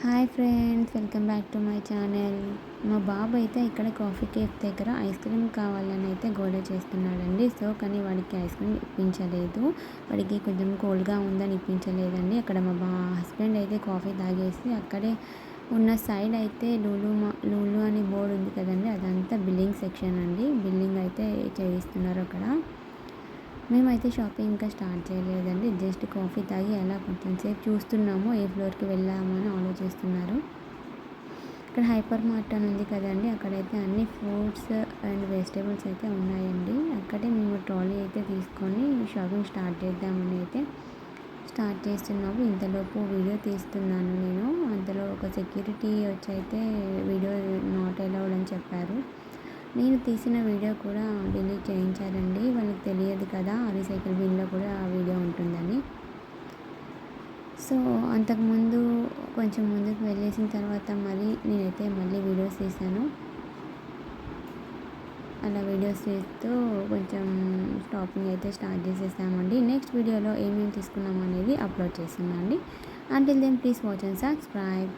Hi friends, welcome back to my channel. మా బాబు అయితే ఇక్కడ కాఫీ కేఫ్ దగ్గర ఐస్ క్రీమ్ కావాలని అయితే గోల చేస్తున్నాడండి. కానీ వాడికి ఐస్ క్రీమ్ ఇప్పించలేదు. వాడికి కొంచెం కోల్డ్గా ఉందని ఇప్పించలేదండి. అక్కడ మా హస్బెండ్ అయితే కాఫీ తాగేసి అక్కడే ఉన్న సైడ్ అయితే లూలు అని బోర్డు ఉంది కదండి, అదంతా బిల్లింగ్ సెక్షన్ అండి. బిల్లింగ్ అయితే చేయిస్తున్నారు అక్కడ. మేమైతే షాపింగ్ ఇంకా స్టార్ట్ చేయలేదండి. జస్ట్ కాఫీ తాగి అలా కొంచెం సేపు చూస్తున్నాము, ఏ ఫ్లోర్కి వెళ్ళాము అని ఆలోచిస్తున్నారు. ఇక్కడ హైపర్ మార్ట్ అని ఉంది కదండి, అక్కడైతే అన్ని ఫ్రూట్స్ అండ్ వెజిటేబుల్స్ అయితే ఉన్నాయండి. అక్కడే మేము ట్రాలీ అయితే తీసుకొని షాపింగ్ స్టార్ట్ చేద్దామని అయితే స్టార్ట్ చేస్తున్నాము. ఇంతలోపు వీడియో తీస్తున్నాను నేను. అంతలో ఒక సెక్యూరిటీ వచ్చి అయితే వీడియో నాట్ అలౌడ్ అని చెప్పారు. నేను తీసిన వీడియో కూడా డిలీట్ చేయించారండి. వాళ్ళకి తెలియదు కదా రీసైకిల్ బిన్లో కూడా ఆ వీడియో ఉంటుందని. సో అంతకుముందు కొంచెం ముందుకు వెళ్ళేసిన తర్వాత నేనైతే మళ్ళీ వీడియోస్ తీశాను. అలా వీడియోస్ తీస్తూ కొంచెం స్టాపింగ్ అయితే స్టార్ట్ చేసేసామండి. నెక్స్ట్ వీడియోలో ఏమేమి తీసుకున్నాం అనేది అప్లోడ్ చేస్తున్నాను అండి. Until then please watch and subscribe.